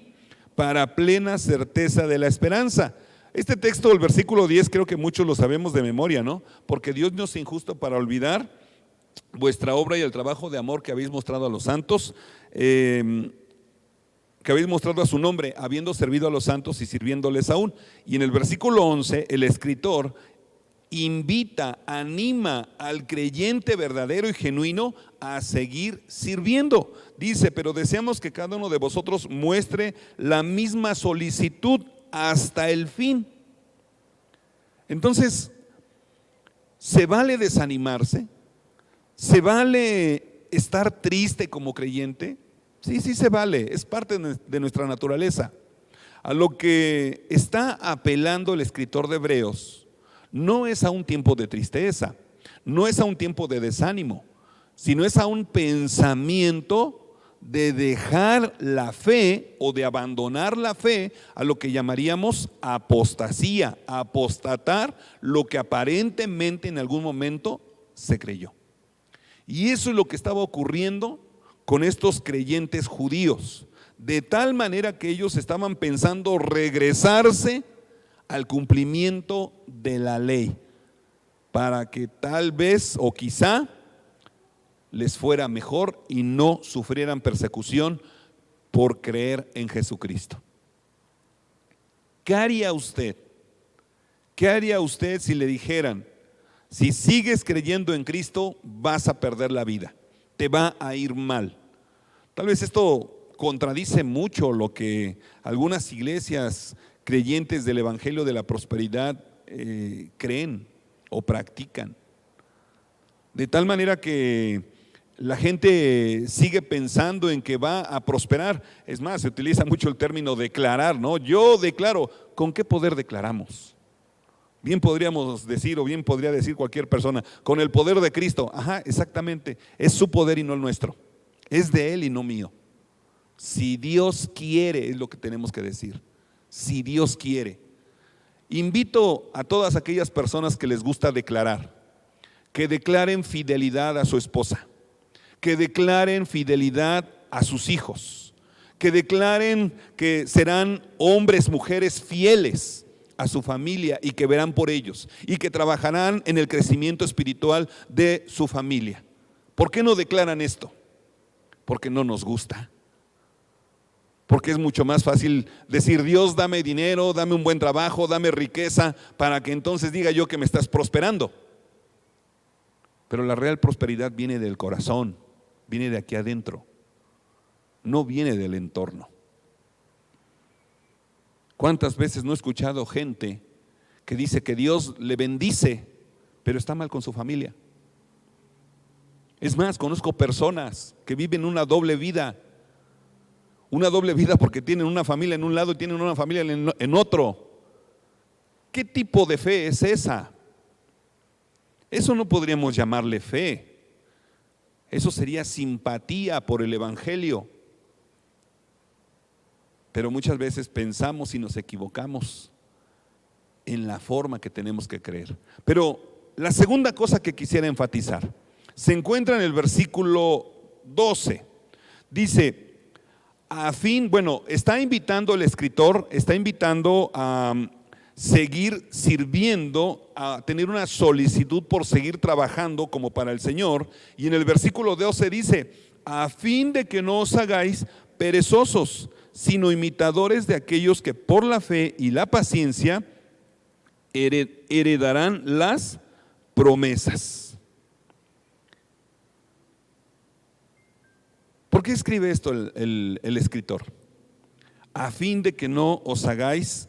para plena certeza de la esperanza. Este texto del versículo 10 creo que muchos lo sabemos de memoria, ¿no? Porque Dios no es injusto para olvidar vuestra obra y el trabajo de amor que habéis mostrado a los santos, que habéis mostrado a su nombre, habiendo servido a los santos y sirviéndoles aún. Y en el versículo 11 el escritor invita, anima al creyente verdadero y genuino a seguir sirviendo. Dice, pero deseamos que cada uno de vosotros muestre la misma solicitud hasta el fin. Entonces, ¿se vale desanimarse? ¿Se vale estar triste como creyente? Sí, sí se vale, es parte de nuestra naturaleza. A lo que está apelando el escritor de Hebreos no es a un tiempo de tristeza, no es a un tiempo de desánimo, sino es a un pensamiento de dejar la fe o de abandonar la fe, a lo que llamaríamos apostasía, apostatar lo que aparentemente en algún momento se creyó. Y eso es lo que estaba ocurriendo con estos creyentes judíos, de tal manera que ellos estaban pensando regresarse al cumplimiento de la ley, para que tal vez o quizá les fuera mejor y no sufrieran persecución por creer en Jesucristo. ¿Qué haría usted? ¿Qué haría usted si le dijeran, si sigues creyendo en Cristo vas a perder la vida, te va a ir mal? Tal vez esto contradice mucho lo que algunas iglesias creyentes del Evangelio de la Prosperidad creen o practican. De tal manera que la gente sigue pensando en que va a prosperar. Es más, se utiliza mucho el término declarar, ¿no? Yo declaro. ¿Con qué poder declaramos? Bien podríamos decir, o bien podría decir cualquier persona, con el poder de Cristo. Ajá, exactamente. Es su poder y no el nuestro. Es de Él y no mío. Si Dios quiere, es lo que tenemos que decir. Si Dios quiere. Invito a todas aquellas personas que les gusta declarar, que declaren fidelidad a su esposa, que declaren fidelidad a sus hijos, que declaren que serán hombres, mujeres fieles a su familia y que verán por ellos y que trabajarán en el crecimiento espiritual de su familia. ¿Por qué no declaran esto? Porque no nos gusta. Porque es mucho más fácil decir: Dios, dame dinero, dame un buen trabajo, dame riqueza, para que entonces diga yo que me estás prosperando. Pero la real prosperidad viene del corazón, viene de aquí adentro, no viene del entorno. ¿Cuántas veces no he escuchado gente que dice que Dios le bendice, pero está mal con su familia? Es más, conozco personas que viven una doble vida porque tienen una familia en un lado y tienen una familia en otro. ¿Qué tipo de fe es esa? Eso no podríamos llamarle fe. Eso sería simpatía por el Evangelio. Pero muchas veces pensamos y nos equivocamos en la forma que tenemos que creer. Pero la segunda cosa que quisiera enfatizar se encuentra en el versículo 12. Dice, está invitando el escritor, está invitando a seguir sirviendo, a tener una solicitud por seguir trabajando como para el Señor. Y en el versículo 12 dice, a fin de que no os hagáis perezosos, sino imitadores de aquellos que por la fe y la paciencia heredarán las promesas. ¿Por qué escribe esto el escritor? A fin de que no os hagáis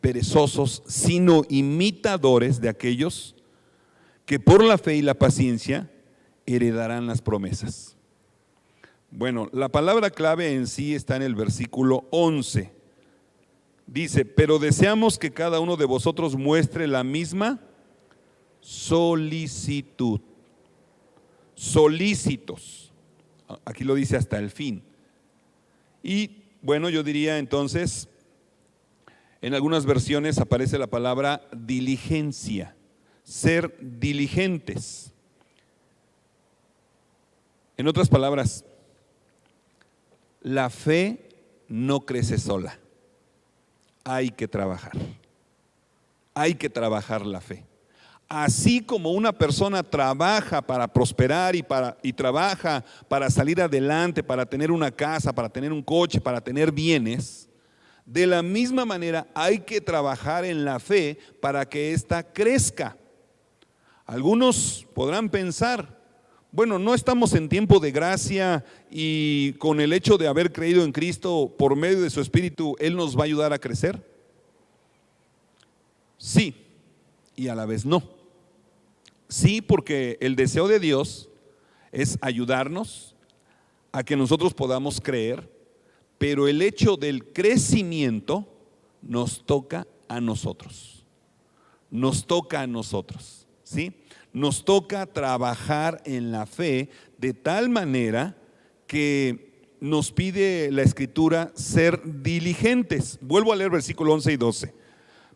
perezosos, sino imitadores de aquellos que por la fe y la paciencia heredarán las promesas. Bueno, la palabra clave en sí está en el versículo 11. Dice, pero deseamos que cada uno de vosotros muestre la misma solicitud. Solícitos. Aquí lo dice hasta el fin. Y bueno, yo diría entonces, en algunas versiones aparece la palabra diligencia, ser diligentes. En otras palabras, la fe no crece sola, hay que trabajar la fe. Así como una persona trabaja para prosperar y trabaja para salir adelante, para tener una casa, para tener un coche, para tener bienes, de la misma manera hay que trabajar en la fe para que ésta crezca. Algunos podrán pensar, bueno, no estamos en tiempo de gracia y con el hecho de haber creído en Cristo por medio de su Espíritu, Él nos va a ayudar a crecer. Sí, y a la vez no. Sí, porque el deseo de Dios es ayudarnos a que nosotros podamos creer, pero el hecho del crecimiento nos toca a nosotros. Nos toca a nosotros, ¿sí? Nos toca trabajar en la fe de tal manera que nos pide la Escritura ser diligentes. Vuelvo a leer versículo 11 y 12.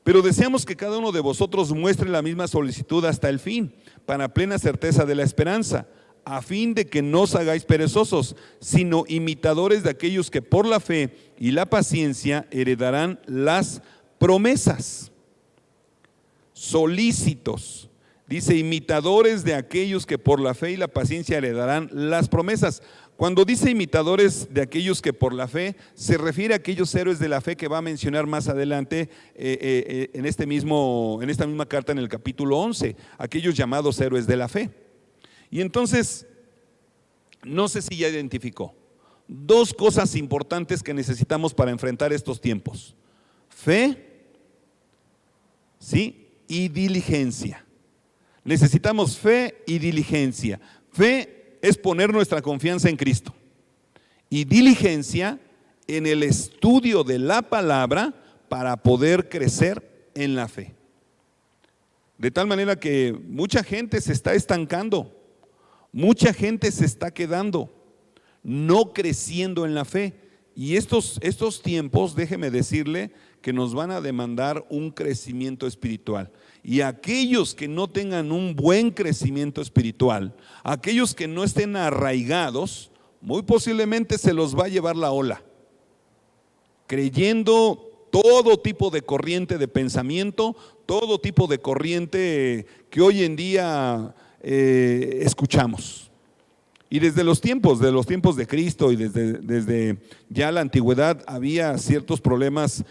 Pero deseamos que cada uno de vosotros muestre la misma solicitud hasta el fin, para plena certeza de la esperanza, a fin de que no os hagáis perezosos, sino imitadores de aquellos que por la fe y la paciencia heredarán las promesas. Solícitos. Dice, imitadores de aquellos que por la fe y la paciencia heredarán las promesas. Cuando dice imitadores de aquellos que por la fe, se refiere a aquellos héroes de la fe que va a mencionar más adelante en esta misma carta en el capítulo 11, aquellos llamados héroes de la fe. Y entonces, no sé si ya identificó, dos cosas importantes que necesitamos para enfrentar estos tiempos: fe, ¿sí? Y diligencia. Necesitamos fe y diligencia. Fe es poner nuestra confianza en Cristo, y diligencia en el estudio de la palabra para poder crecer en la fe. De tal manera que mucha gente se está estancando, mucha gente se está quedando, no creciendo en la fe. Y estos tiempos, déjeme decirle, que nos van a demandar un crecimiento espiritual. Y aquellos que no tengan un buen crecimiento espiritual, aquellos que no estén arraigados, muy posiblemente se los va a llevar la ola, creyendo todo tipo de corriente de pensamiento, todo tipo de corriente que hoy en día escuchamos. Y desde los tiempos de Cristo y desde ya la antigüedad había ciertos problemas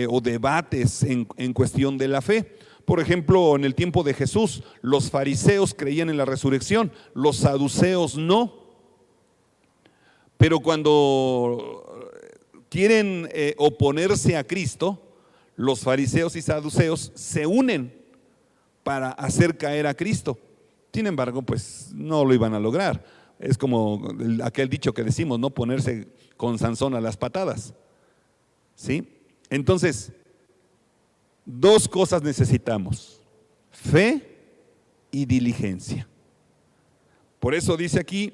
o debates en cuestión de la fe. Por ejemplo, en el tiempo de Jesús, los fariseos creían en la resurrección, los saduceos no. Pero cuando quieren oponerse a Cristo, los fariseos y saduceos se unen para hacer caer a Cristo. Sin embargo, pues no lo iban a lograr. Es como aquel dicho que decimos, no ponerse con Sansón a las patadas, ¿sí? Entonces, dos cosas necesitamos: fe y diligencia. Por eso dice aquí,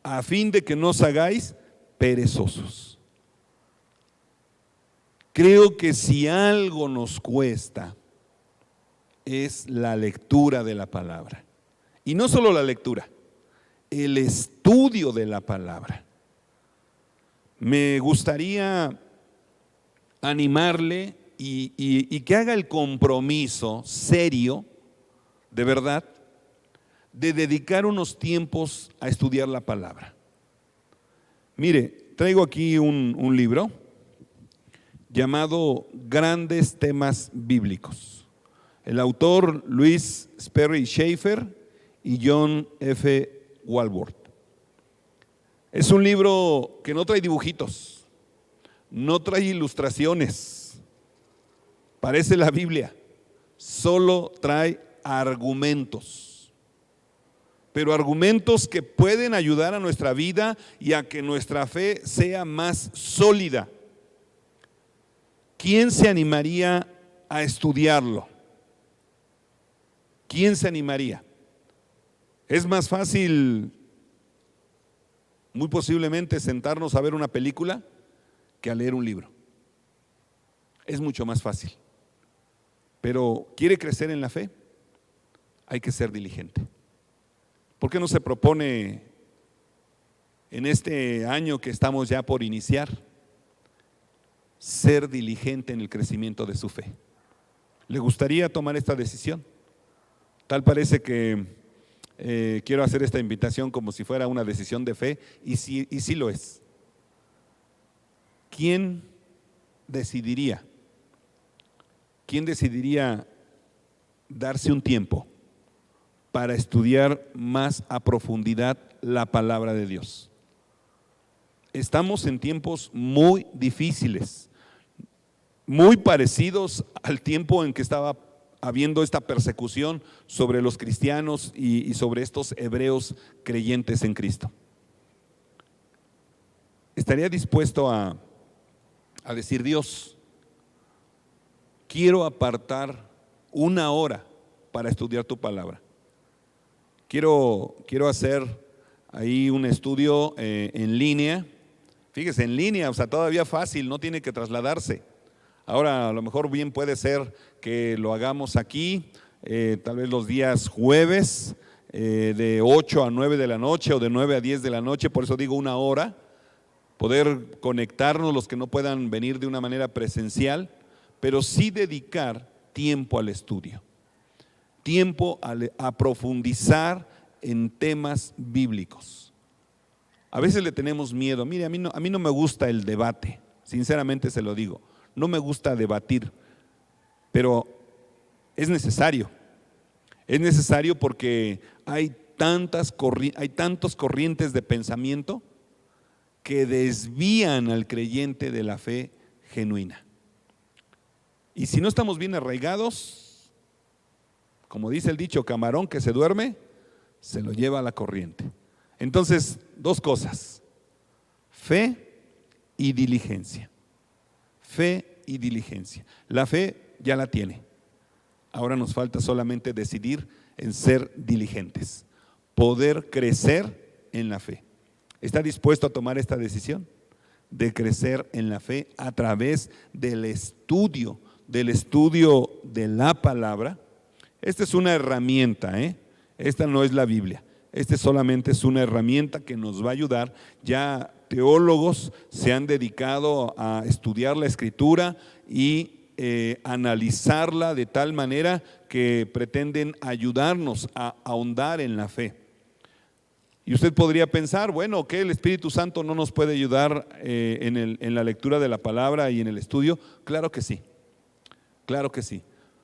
a fin de que no os hagáis perezosos. Creo que si algo nos cuesta es la lectura de la palabra. Y no solo la lectura, el estudio de la palabra. Me gustaría animarle y que haga el compromiso serio, de verdad, de dedicar unos tiempos a estudiar la palabra. Mire, traigo aquí un libro llamado Grandes Temas Bíblicos. El autor Louis Sperry Chafer y John F. Walworth. Es un libro que no trae dibujitos, no trae ilustraciones, parece la Biblia, solo trae argumentos, pero argumentos que pueden ayudar a nuestra vida y a que nuestra fe sea más sólida. ¿Quién se animaría a estudiarlo? ¿Quién se animaría? Es más fácil, muy posiblemente, sentarnos a ver una película que a leer un libro. Es mucho más fácil. Pero ¿quiere crecer en la fe? Hay que ser diligente. ¿Por qué no se propone en este año que estamos ya por iniciar ser diligente en el crecimiento de su fe? ¿Le gustaría tomar esta decisión? Tal parece que quiero hacer esta invitación como si fuera una decisión de fe, y sí lo es. ¿Quién decidiría? ¿Quién decidiría darse un tiempo para estudiar más a profundidad la palabra de Dios? Estamos en tiempos muy difíciles, muy parecidos al tiempo en que estaba habiendo esta persecución sobre los cristianos y sobre estos hebreos creyentes en Cristo. ¿Estaría dispuesto a decir: Dios, quiero apartar una hora para estudiar tu palabra? Quiero hacer ahí un estudio en línea. Fíjese, en línea, o sea, todavía fácil, no tiene que trasladarse. Ahora a lo mejor bien puede ser que lo hagamos aquí, tal vez los días jueves, de 8 a 9 de la noche o de 9 a 10 de la noche, por eso digo una hora, poder conectarnos los que no puedan venir de una manera presencial, pero sí dedicar tiempo al estudio, tiempo a profundizar en temas bíblicos. A veces le tenemos miedo. Mire, a mí no me gusta el debate, sinceramente se lo digo. No me gusta debatir, pero es necesario. Es necesario porque hay tantas corrientes de pensamiento que desvían al creyente de la fe genuina. Y si no estamos bien arraigados, como dice el dicho, camarón que se duerme, se lo lleva a la corriente. Entonces, dos cosas: fe y diligencia. Fe y diligencia. La fe ya la tiene. Ahora nos falta solamente decidir en ser diligentes, poder crecer en la fe. ¿Está dispuesto a tomar esta decisión de crecer en la fe a través del estudio de la palabra? Esta es una herramienta, esta no es la Biblia. Este solamente es una herramienta que nos va a ayudar. Ya teólogos se han dedicado a estudiar la Escritura y analizarla de tal manera que pretenden ayudarnos a ahondar en la fe. Y usted podría pensar, bueno, ¿qué? ¿El Espíritu Santo no nos puede ayudar en la lectura de la palabra y en el estudio? Claro que sí, claro que sí.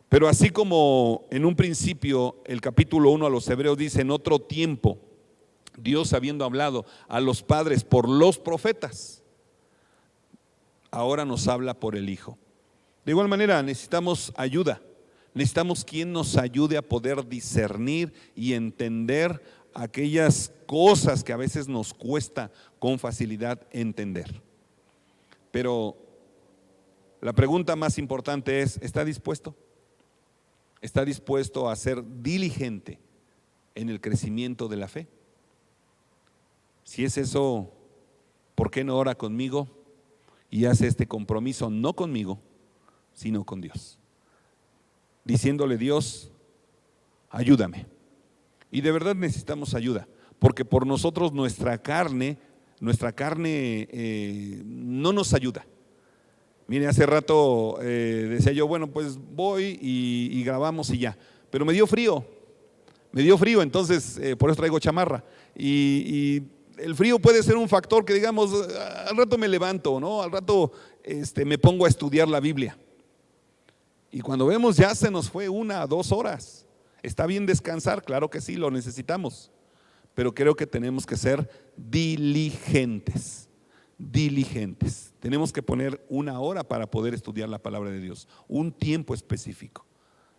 Pero así como en un principio el capítulo 1 a los Hebreos dice: en otro tiempo, Dios habiendo hablado a los padres por los profetas, ahora nos habla por el Hijo. De igual manera necesitamos ayuda, necesitamos quien nos ayude a poder discernir y entender aquellas cosas que a veces nos cuesta con facilidad entender. Pero la pregunta más importante es: ¿está dispuesto? ¿Está dispuesto a ser diligente en el crecimiento de la fe? Si es eso, ¿por qué no ora conmigo y hace este compromiso, no conmigo, sino con Dios? Diciéndole: Dios, ayúdame. Y de verdad necesitamos ayuda, porque por nosotros nuestra carne no nos ayuda. Mire, hace rato decía yo, bueno, pues voy y grabamos y ya, pero me dio frío, entonces por eso traigo chamarra. Y el frío puede ser un factor que digamos, al rato me levanto, ¿no? Al rato me pongo a estudiar la Biblia. Y cuando vemos ya se nos fue 1 a 2 horas. ¿Está bien descansar? Claro que sí, lo necesitamos. Pero creo que tenemos que ser diligentes. Tenemos que poner 1 hora para poder estudiar la palabra de Dios, un tiempo específico.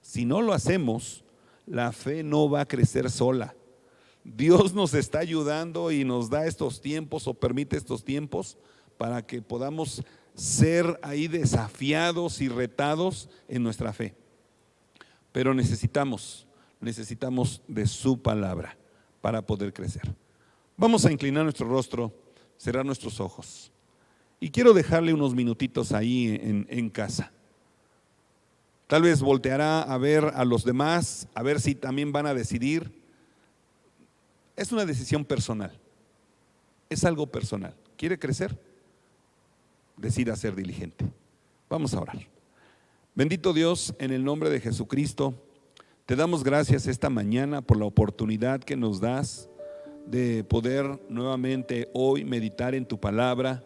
Si no lo hacemos, la fe no va a crecer sola. Dios nos está ayudando y nos da estos tiempos o permite estos tiempos para que podamos ser ahí desafiados y retados en nuestra fe. Pero necesitamos de su palabra para poder crecer. Vamos a inclinar nuestro rostro, cerrar nuestros ojos. Y quiero dejarle unos minutitos ahí en casa. Tal vez volteará a ver a los demás, a ver si también van a decidir. Es una decisión personal, es algo personal. ¿Quiere crecer? Decida ser diligente. Vamos a orar. Bendito Dios, en el nombre de Jesucristo, te damos gracias esta mañana por la oportunidad que nos das de poder nuevamente hoy meditar en tu palabra,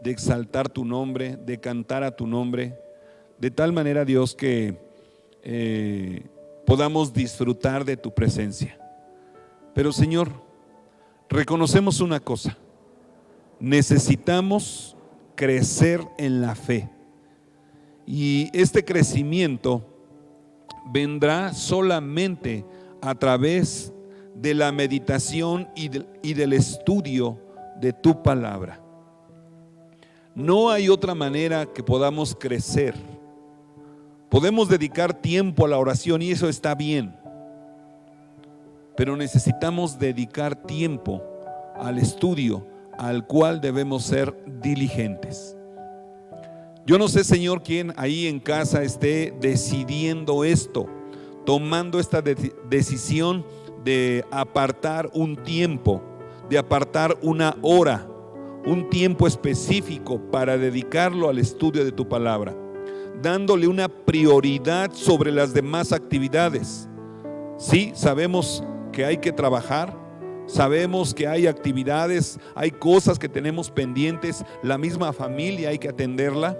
de exaltar tu nombre, de cantar a tu nombre, de tal manera, Dios, que podamos disfrutar de tu presencia. Pero Señor, reconocemos una cosa: necesitamos crecer en la fe, y este crecimiento vendrá solamente a través de la meditación y del estudio de tu palabra. No hay otra manera que podamos crecer. Podemos dedicar tiempo a la oración y eso está bien, pero necesitamos dedicar tiempo al estudio, al cual debemos ser diligentes. Yo no sé, Señor, quién ahí en casa esté decidiendo esto, tomando esta decisión de apartar un tiempo, de apartar 1 hora, un tiempo específico para dedicarlo al estudio de tu palabra, dándole una prioridad sobre las demás actividades. Sí, sabemos que hay que trabajar, sabemos que hay actividades, hay cosas que tenemos pendientes, la misma familia hay que atenderla,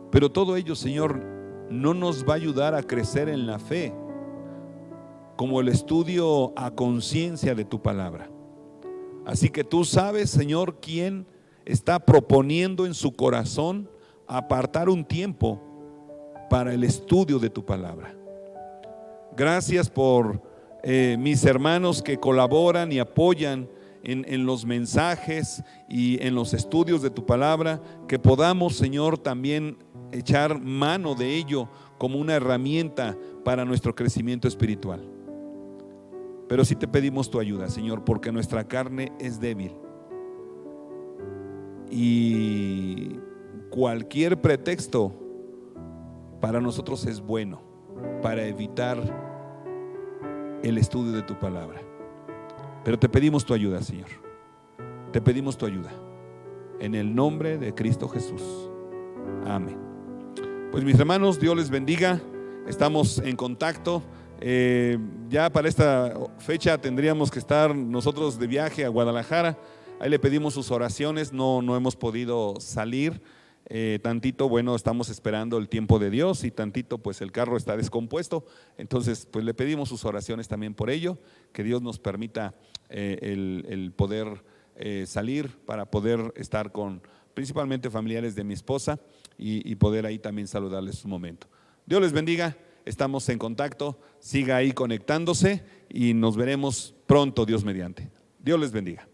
pero todo ello, Señor, no nos va a ayudar a crecer en la fe como el estudio a conciencia de tu palabra. Así que tú sabes, Señor, quién está proponiendo en su corazón apartar un tiempo para el estudio de tu palabra. Gracias por mis hermanos que colaboran y apoyan en los mensajes y en los estudios de tu palabra, que podamos, Señor, también echar mano de ello como una herramienta para nuestro crecimiento espiritual. Pero sí te pedimos tu ayuda, Señor, porque nuestra carne es débil y cualquier pretexto para nosotros es bueno para evitar el estudio de tu palabra. Pero te pedimos tu ayuda, Señor. Te pedimos tu ayuda. En el nombre de Cristo Jesús. Amén. Pues mis hermanos, Dios les bendiga. Estamos en contacto. Ya para esta fecha tendríamos que estar nosotros de viaje a Guadalajara. Ahí le pedimos sus oraciones. No hemos podido salir. Tantito, bueno, estamos esperando el tiempo de Dios, y tantito pues el carro está descompuesto. Entonces pues le pedimos sus oraciones también por ello, que Dios nos permita el poder salir para poder estar con principalmente familiares de mi esposa y poder ahí también saludarles un momento. Dios les bendiga, estamos en contacto, siga ahí conectándose y nos veremos pronto, Dios mediante. Dios les bendiga.